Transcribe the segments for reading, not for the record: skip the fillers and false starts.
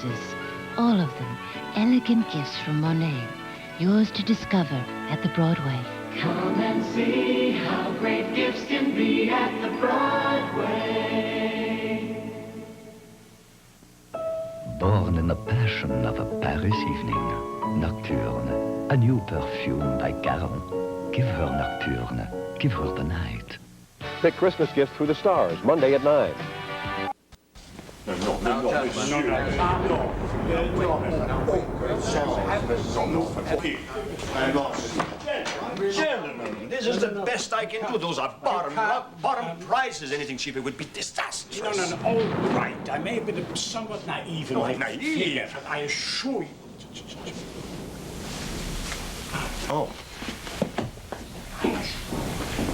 roses, all of them elegant gifts from Monet, yours to discover at the Broadway. Come and see how great gifts can be at the Broadway. Born in the passion of a Paris evening, Nocturne, a new perfume by Caron. Give her Nocturne, give her the night. Pick Christmas gifts through the stars, Monday at 9. Gentlemen, this is the best I can do. Those are bottom prices. Anything cheaper would be disastrous. No. All right. I may have been somewhat naive in my figure, but I assure you. Oh.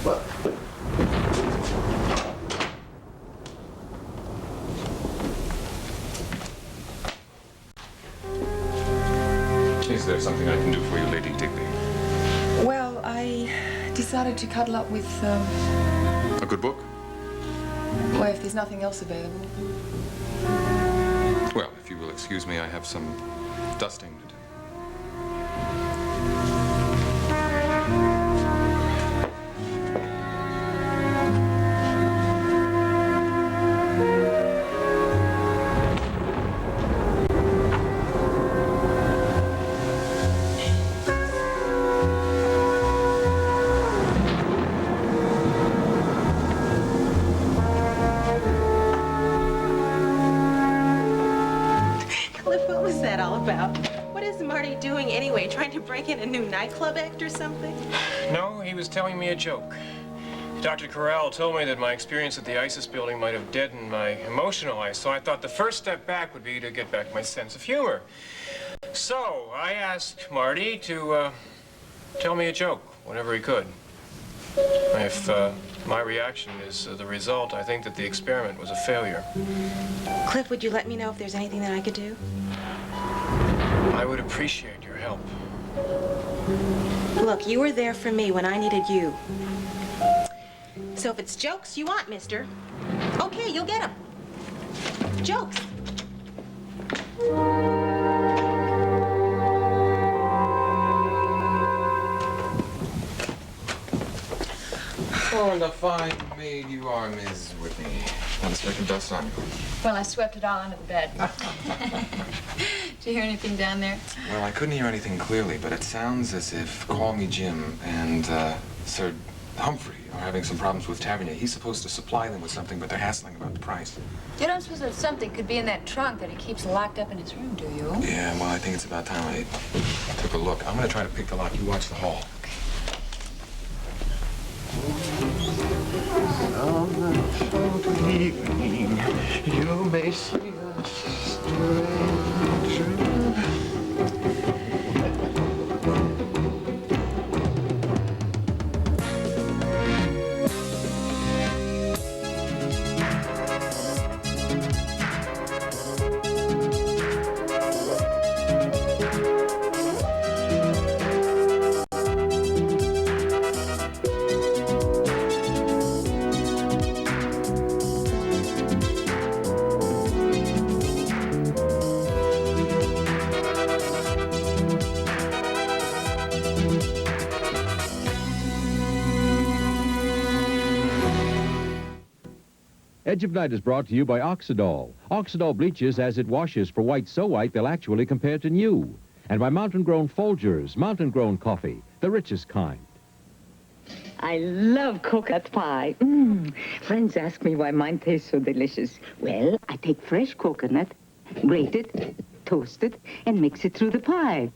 Well. Is there something I can do for you, Lady Digby? Well, I decided to cuddle up with, A good book? well, if there's nothing else available. Well, if you will excuse me, I have some dusting to do. What was that all about? What is Marty doing anyway? Trying to break in a new nightclub act or something? No, he was telling me a joke. Dr. Corral told me that my experience at the ISIS building might have deadened my emotional life, so I thought the first step back would be to get back my sense of humor. So I asked Marty to tell me a joke whenever he could. If my reaction is the result, I think that the experiment was a failure. Cliff, would you let me know if there's anything that I could do? I would appreciate your help. Look, you were there for me when I needed you. So if it's jokes you want, mister, okay, you'll get them. Jokes. Oh, and a fine maid you are, Miss Whitney. Not a speck of dust on you. Well, I swept it all under the bed. Did you hear anything down there? Well, I couldn't hear anything clearly, but it sounds as if Call Me Jim and Sir Humphrey are having some problems with Tavernier. He's supposed to supply them with something, but they're hassling about the price. You don't suppose that something could be in that trunk that he keeps locked up in his room, do you? Yeah, well, I think it's about time I took a look. I'm going to try to pick the lock. You watch the hall. On the evening, you may see us strange. Edge of Night is brought to you by Oxidol. Oxidol bleaches as it washes for white so white they'll actually compare to new. And by Mountain Grown Folgers, Mountain Grown coffee, the richest kind. I love coconut pie. Friends ask me why mine tastes so delicious. Well, I take fresh coconut, grate it, toast it, and mix it through the pie.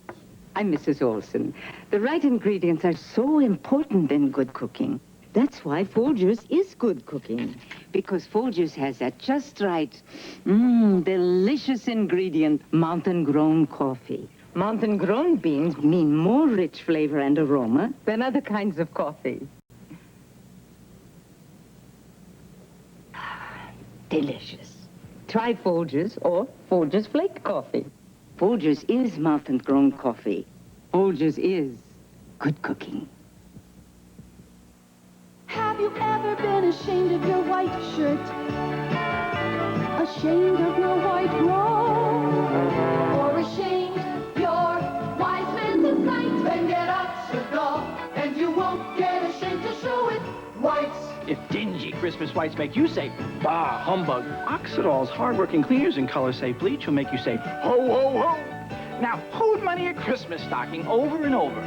I'm Mrs. Olson. The right ingredients are so important in good cooking. That's why Folgers is good cooking. Because Folgers has that just right, delicious ingredient, mountain-grown coffee. Mountain-grown beans mean more rich flavor and aroma than other kinds of coffee. Delicious. Try Folgers or Folgers Flake Coffee. Folgers is mountain-grown coffee. Folgers is good cooking. Have you ever been ashamed of your white shirt? Ashamed of your white robe? or ashamed, you're wise men to sight. Then get Oxidol, and you won't get ashamed to show it. Whites. If dingy Christmas whites make you say, bah, humbug, Oxidol's hard-working cleaners in color-safe bleach will make you say, ho, ho, ho. Now, who'd money a Christmas stocking over and over?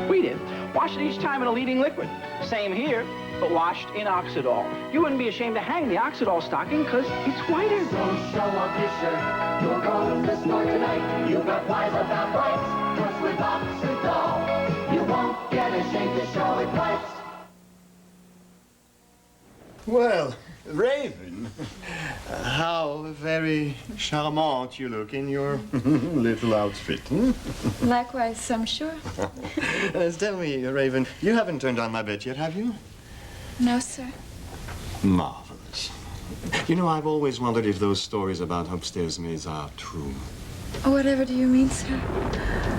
We did. Wash it each time in a leading liquid. Same here, but washed in Oxidol. You wouldn't be ashamed to hang the Oxidol stocking because it's whiter. So show off your shirt. You're going to the store tonight. You got wise about whites. 'Cause with Oxidol, you won't get ashamed to show it whites. Well, Raven, how very charmant you look in your little outfit. Likewise, I'm sure. Tell me, Raven, you haven't turned on my bed yet, have you? No, sir. Marvelous. You know, I've always wondered if those stories about upstairs maids are true. Whatever do you mean, sir?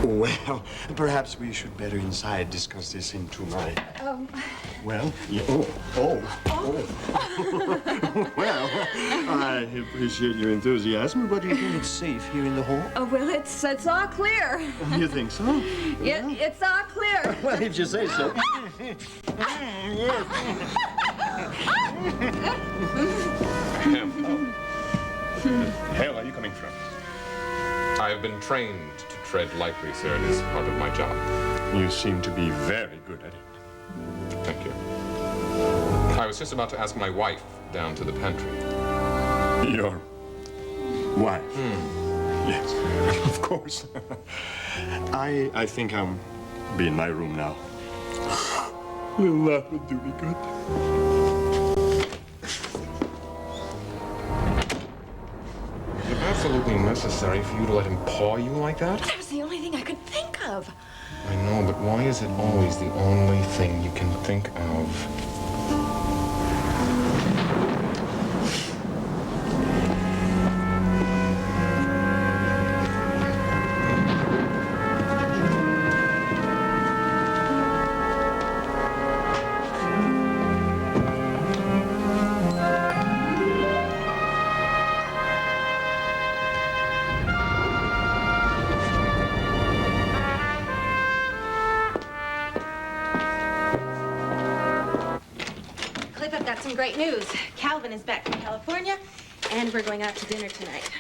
Well, perhaps we should better inside discuss this into my... Well, yeah, Well, I appreciate your enthusiasm, but do you think it's safe here in the hall? Oh, well, it's all clear. You think so? Yeah, it's all clear. Well, if you say so. Where the hell are you coming from? I have been trained to tread lightly, sir. It is part of my job. You seem to be very good at it. Thank you. I was just about to ask my wife down to the pantry. Your wife? Yes, of course. I think I'll be in my room now. Well, that would do me good. Is it absolutely necessary for you to let him paw you like that? That was the only thing I could think of. I know, but why is it always the only thing you can think of? Great news. Calvin is back from California, and we're going out to dinner tonight.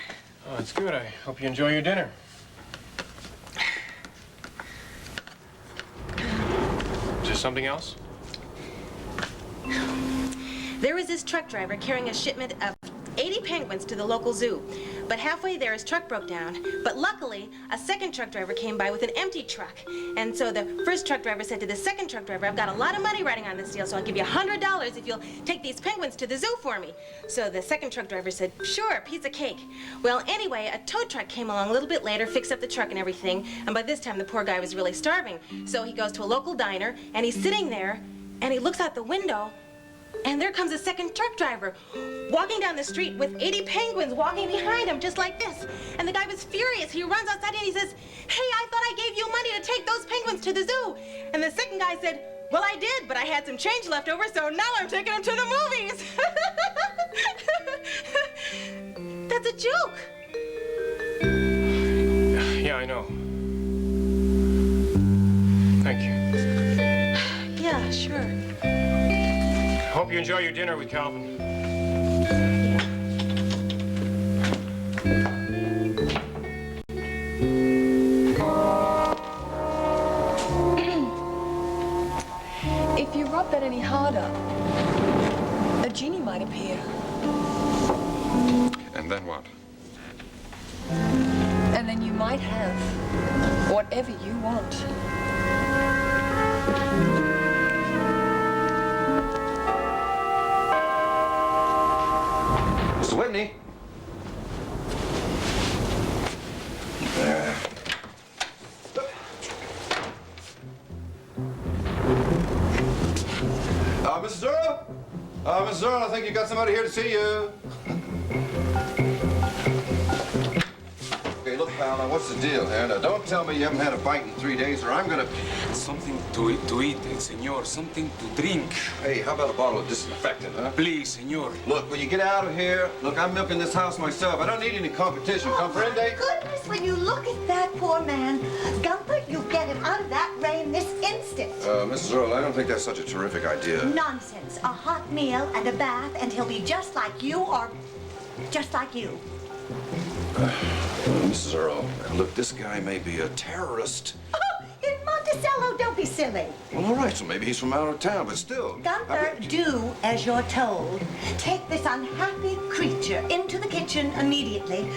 Oh, that's good. I hope you enjoy your dinner. Is there something else? There was this truck driver carrying a shipment of 80 penguins to the local zoo. But halfway there, his truck broke down. But luckily, a second truck driver came by with an empty truck. And so the first truck driver said to the second truck driver, I've got a lot of money riding on this deal, so I'll give you $100 if you'll take these penguins to the zoo for me. So the second truck driver said, sure, piece of cake. Well, anyway, a tow truck came along a little bit later, fixed up the truck and everything. And by this time, the poor guy was really starving. So he goes to a local diner, and he's sitting there, and he looks out the window, and there comes a second truck driver walking down the street with 80 penguins walking behind him just like this. And the guy was furious. He runs outside and he says, hey, I thought I gave you money to take those penguins to the zoo. And the second guy said, well, I did, but I had some change left over, so now I'm taking them to the movies. That's a joke. Yeah, I know. Thank you. Yeah, sure. Hope you enjoy your dinner with Calvin. If you rub that any harder, a genie might appear. And then what? And then you might have whatever you want. Mr. Whitney. There. Mrs. Earl? Mrs. Earl, I think you got somebody here to see you. Okay, look, pal, now what's the deal here? Now, don't tell me you haven't had a bite in 3 days, or I'm gonna... Something to eat, senor. Something to drink. Hey, how about a bottle of disinfectant, huh? Please, senor. Look, when you get out of here, look, I'm milking this house myself. I don't need any competition. Comprende? Goodness, poor man. Gunther, you get him out of that rain this instant. Mrs. Earle, I don't think that's such a terrific idea. Nonsense. A hot meal and a bath, and he'll be just like you or just like you. Mrs. Earle, look, this guy may be a terrorist. Oh, in Monticello, don't be silly. Well, all right, so maybe he's from out of town, but still. Gunther, do as you're told. Take this unhappy creature into the kitchen immediately.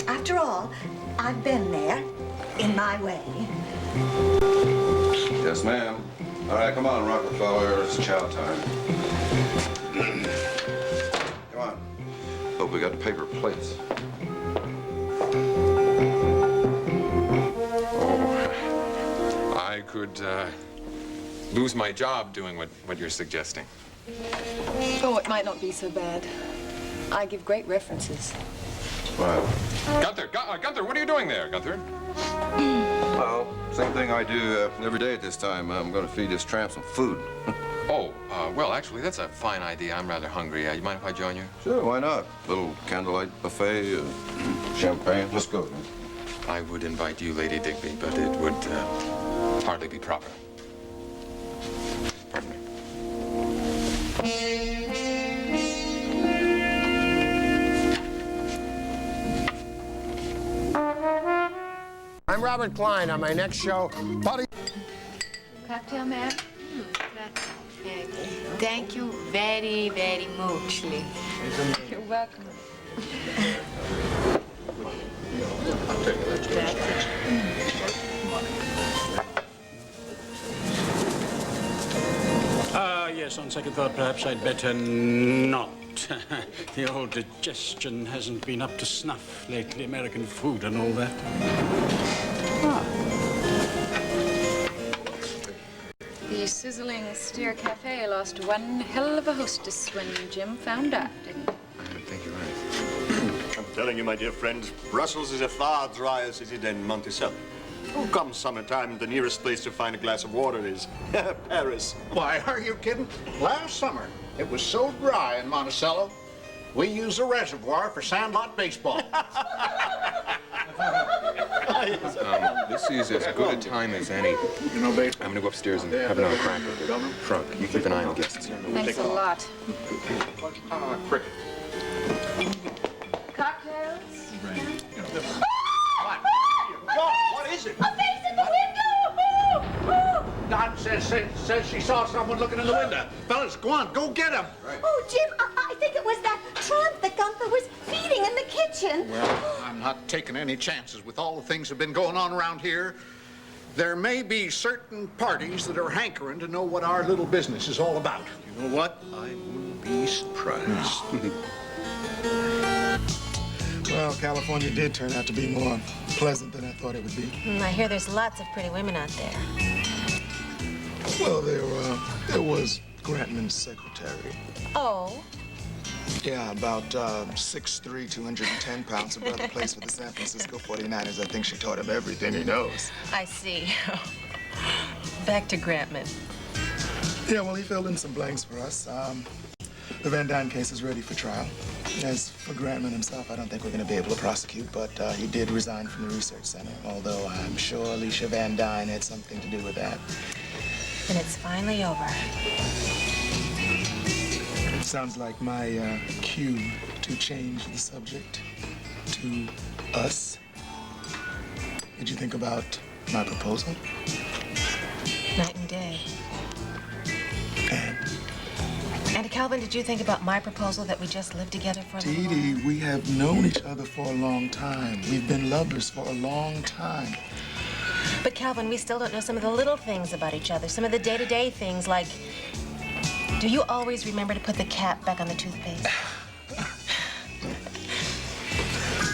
After all, I've been there in my way. Yes, ma'am. All right, come on, Rockefeller. It's chow time. Come on. Hope we got the paper plates. I could lose my job doing what you're suggesting. Oh, it might not be so bad. I give great references. Well, Gunther, what are you doing there, Gunther? well, same thing I do every day at this time. I'm going to feed this tramp some food. Well, actually, that's a fine idea. I'm rather hungry. You mind if I join you? Sure, why not? Little candlelight buffet, champagne. Let's go. I would invite you, Lady Digby, but it would hardly be proper. Pardon me. I'm Robert Klein. On my next show, Buddy. Cocktail, ma'am? Thank you very, very muchly. You're welcome. Yes, on second thought, perhaps I'd better not. The old digestion hasn't been up to snuff lately, American food and all that. The sizzling Steer Cafe lost one hell of a hostess when Jim found out, didn't he? I think you're right. I'm telling you, my dear friends, Brussels is a far drier city than Monticello. Oh, come summertime, the nearest place to find a glass of water is Paris. Why, are you kidding? Last summer, it was so dry in Monticello, we used a reservoir for sandlot baseball. This is as good a time as any. I'm going to go upstairs and have another crack at the trunk. You keep an eye on the guests. Thanks a lot. Cricket. Cocktails? What is it? A face in the window! Don says she saw someone looking in the window. Fellas, go on, go get him. Oh, Jim, I think it was that tramp that Gunther was feeding in the kitchen. Well, I'm not taking any chances with all the things that have been going on around here. There may be certain parties that are hankering to know what our little business is all about. You know what? I wouldn't be surprised. Well, California did turn out to be more pleasant than I thought it would be. I hear there's lots of pretty women out there. Well, there was Grantman's secretary. Oh? Yeah, about 6'3", 210 pounds. Her brother plays for the San Francisco 49ers. I think she taught him everything he knows. I see. Back to Grantman. Yeah, well, he filled in some blanks for us. The Van Dyne case is ready for trial. As for Grantman himself, I don't think we're going to be able to prosecute, but he did resign from the research center, although I'm sure Alicia Van Dyne had something to do with that. And it's finally over. Sounds like my cue to change the subject to us. Did you think about my proposal? Night and day. And Calvin, did you think about my proposal that we just live together for a little while? Dee Dee, we have known each other for a long time. We've been lovers for a long time. But Calvin, we still don't know some of the little things about each other, some of the day-to-day things like, do you always remember to put the cap back on the toothpaste?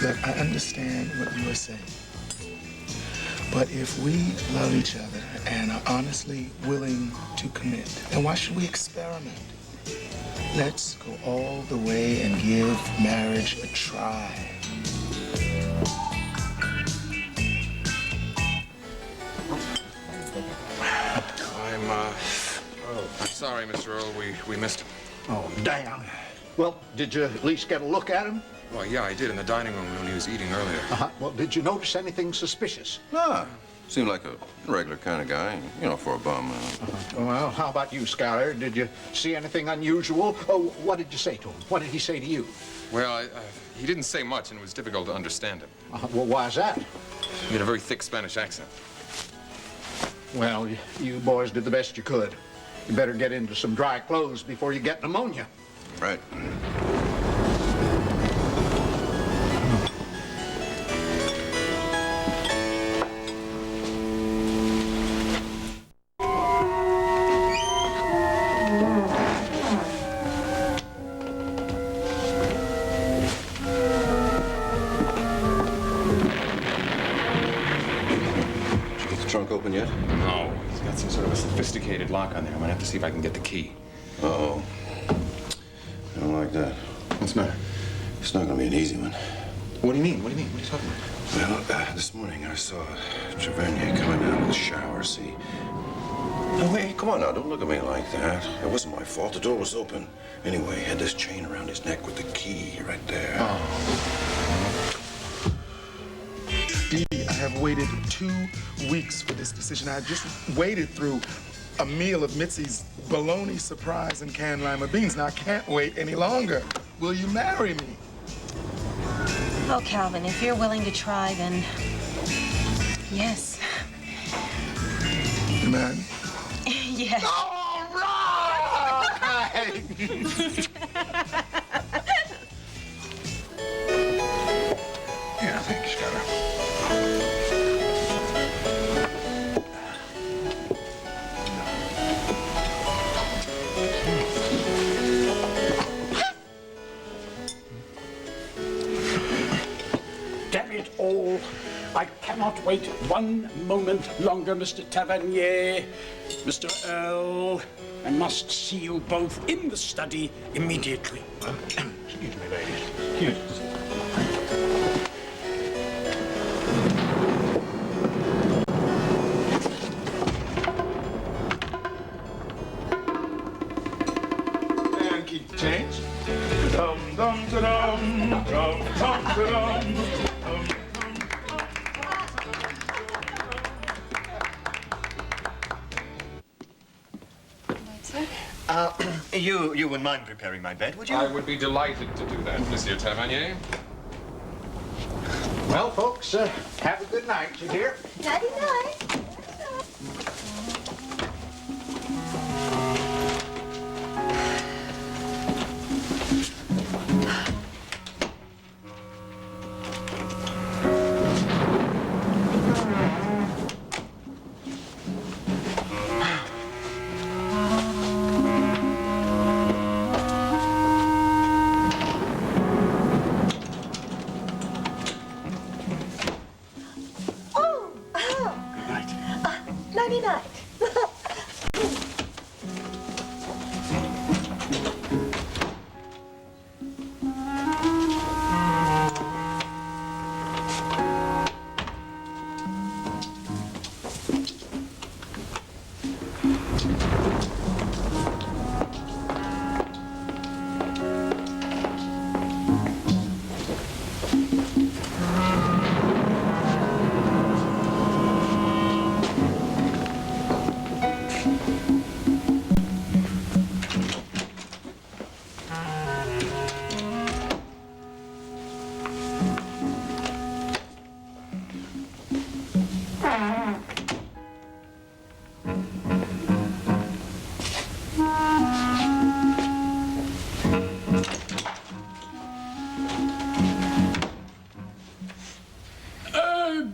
Look, I understand what you are saying. But if we love each other and are honestly willing to commit, then why should we experiment? Let's go all the way and give marriage a try. I'm sorry, Mr. Earle. We missed him. Oh, damn. Well, did you at least get a look at him? Well, yeah, I did in the dining room when he was eating earlier. Well, did you notice anything suspicious? Nah, seemed like a regular kind of guy, you know, for a bum. Well, how about you, Schuyler? Did you see anything unusual? Oh, what did you say to him? What did he say to you? Well, he didn't say much, and it was difficult to understand him. Well, why's that? He had a very thick Spanish accent. Well, you boys did the best you could. You better get into some dry clothes before you get pneumonia. Right. Trunk open yet? No, he's got some sort of a sophisticated lock on there. I'm gonna have to see if I can get the key. Uh-oh. I don't like that. What's the matter? It's not gonna be an easy one. What do you mean? What do you mean? What are you talking about? Well, this morning I saw Trevanier coming out of the shower, see? No, hey, come on now, don't look at me like that. It wasn't my fault, the door was open. Anyway, he had this chain around his neck with the key right there. Dee, I have waited 2 weeks for this decision. I just waited through a meal of Mitzi's bologna surprise and canned lima beans. Now I can't wait any longer. Will you marry me? Oh, Calvin, if you're willing to try, then yes. You marry me? Yes. All right! Yeah, thanks, Schuyler. Damn it all. I cannot wait 1 moment longer, Mr. Tavernier. Mr. Earl, I must see you both in the study immediately. Excuse me, ladies. Excuse me. And keep the change. Dum dum da dum, dum dum da dum. You wouldn't mind preparing my bed, would you? I would be delighted to do that, Monsieur Tavernier. Well, folks, have a good night, you hear? Nighty-night. Nighty-night.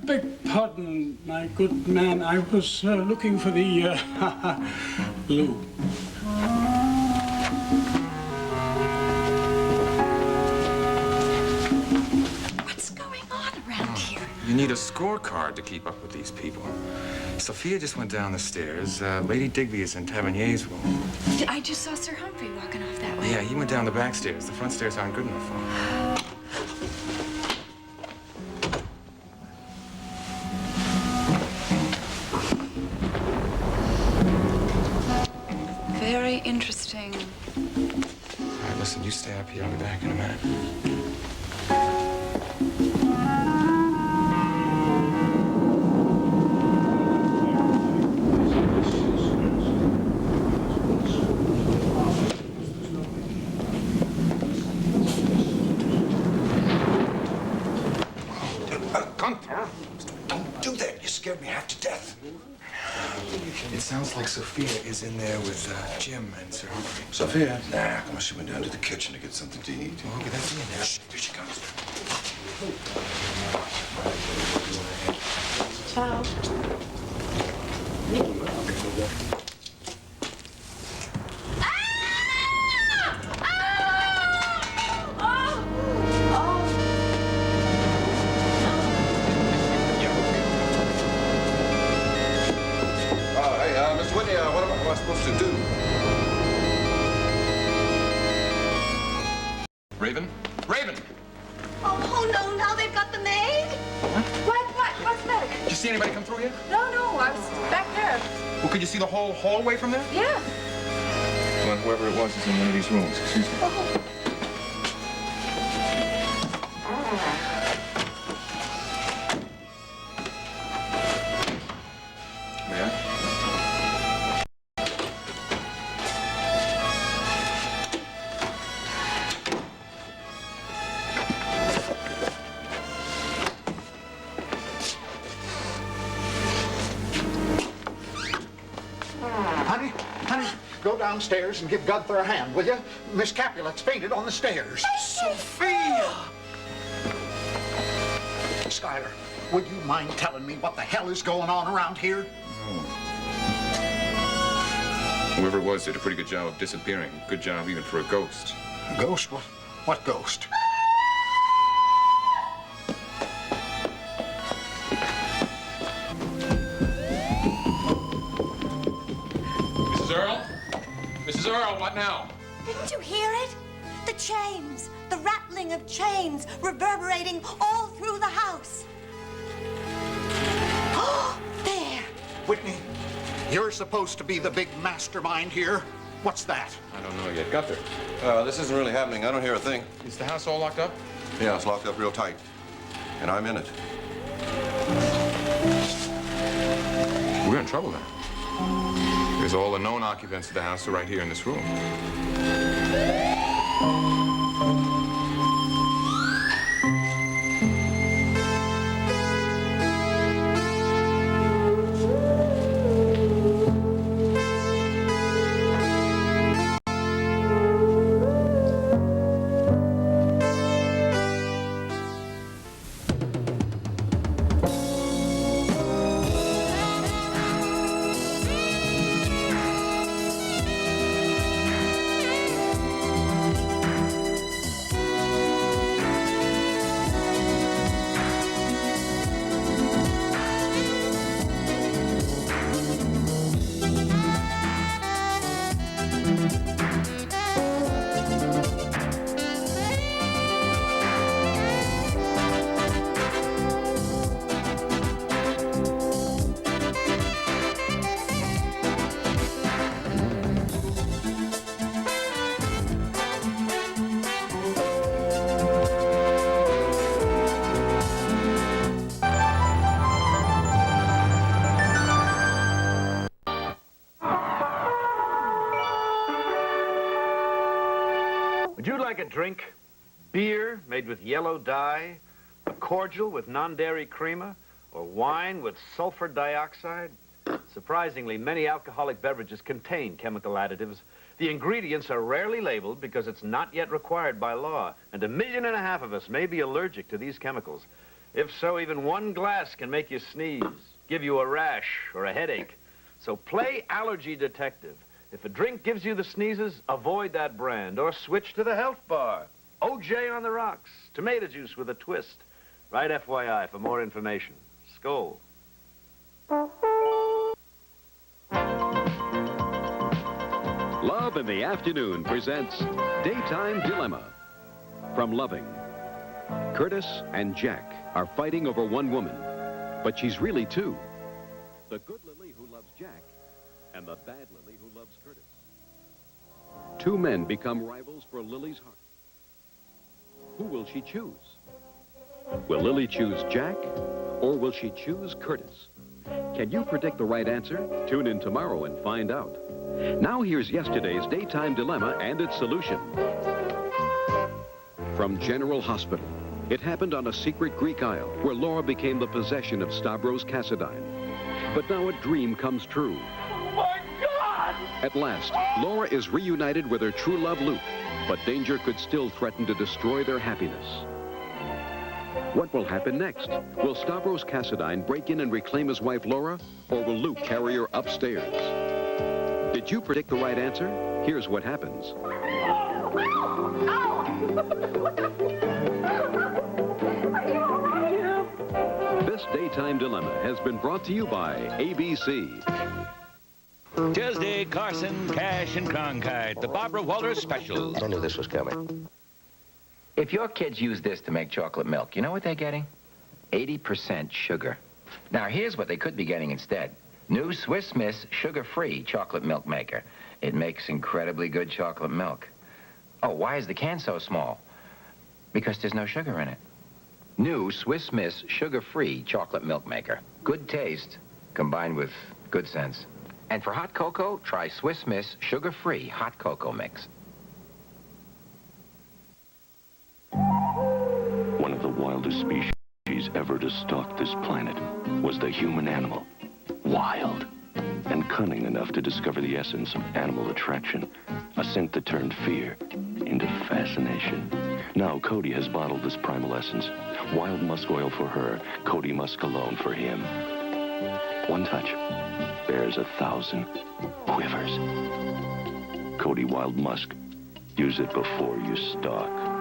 Beg pardon, my good man. I was looking for the loo. What's going on around here? You need a scorecard to keep up with these people. Sophia just went down the stairs. Lady Digby is in Tavernier's room. I just saw Sir Humphrey walking off that way. Yeah, he went down the back stairs. The front stairs aren't good enough for him. Very interesting. All right, listen, you stay up here. I'll be back in a minute. Gunther! Don't do that. You scared me half to death. It sounds like Sophia is in there with Jim and Sir Humphrey. Sophia? Nah, come on. She went down to the kitchen to get something to eat. Well, okay, that's in there. Shh, here she comes. Ciao. Mr. Whitney, what am I supposed to do? Raven? Raven! Oh, no, now they've got the maid? What's that? Did you see anybody come through here? No, I was back there. Well, could you see the whole hallway from there? Yeah. Well, whoever it was is in one of these rooms. Excuse me. Honey, go downstairs and give Gunther a hand, will you? Miss Capulet's fainted on the stairs. Sophia! Skylar, would you mind telling me what the hell is going on around here? Whoever it was did a pretty good job of disappearing. Good job even for a ghost. A ghost? What ghost? Mrs. Earl, what now? Didn't you hear it? The chains, the rattling of chains reverberating all through the house. Oh, there. Whitney, you're supposed to be the big mastermind here. What's that? I don't know yet. Gunther, This isn't really happening. I don't hear a thing. is the house all locked up? Yeah, it's locked up real tight. And I'm in it. We're in trouble now. Because all the known occupants of the house are right here in this room. Would you like a drink? Beer made with yellow dye? A cordial with non-dairy crema? Or wine with sulfur dioxide? Surprisingly, many alcoholic beverages contain chemical additives. The ingredients are rarely labeled because it's not yet required by law, and 1.5 million of us may be allergic to these chemicals. If so, even one glass can make you sneeze, give you a rash or a headache. So play allergy detective. If a drink gives you the sneezes, avoid that brand or switch to the health bar. OJ on the rocks, tomato juice with a twist. Write FYI for more information. Skål. Love in the Afternoon presents Daytime Dilemma. From Loving. Curtis and Jack are fighting over one woman, but she's really two. The good Lily who loves Jack and the bad Lily who loves Curtis. Two men become rivals for Lily's heart. Who will she choose? Will Lily choose Jack, or will she choose Curtis? Can you predict the right answer? Tune in tomorrow and find out. Now here's yesterday's Daytime Dilemma and its solution. From General Hospital, It happened on a secret Greek isle where Laura became the possession of Stavros Kassadine. But now a dream comes true. Oh, my God! At last, Laura is reunited with her true love, Luke, but danger could still threaten to destroy their happiness. What will happen next? Will Stavros Kassadine break in and reclaim his wife, Laura, or will Luke carry her upstairs? Did you predict the right answer? Here's what happens. This Daytime Dilemma has been brought to you by ABC. Tuesday, Carson, Cash, and Cronkite, the Barbara Walters special. I knew this was coming. If your kids use this to make chocolate milk, you know what they're getting? 80% sugar. Now, here's what they could be getting instead. New Swiss Miss sugar-free chocolate milk maker. It makes incredibly good chocolate milk. Oh, why is the can so small? Because there's no sugar in it. New Swiss Miss sugar-free chocolate milk maker. Good taste combined with good sense. And for hot cocoa, try Swiss Miss sugar-free hot cocoa mix. One of the wildest species ever to stalk this planet was the human animal. Wild and cunning enough to discover the essence of animal attraction, a scent that turned fear into fascination. Now Cody has bottled this primal essence. Wild musk oil for her, Cody musk cologne for him. One touch, bears 1,000 quivers. Cody Wild Musk. Use it before you stalk.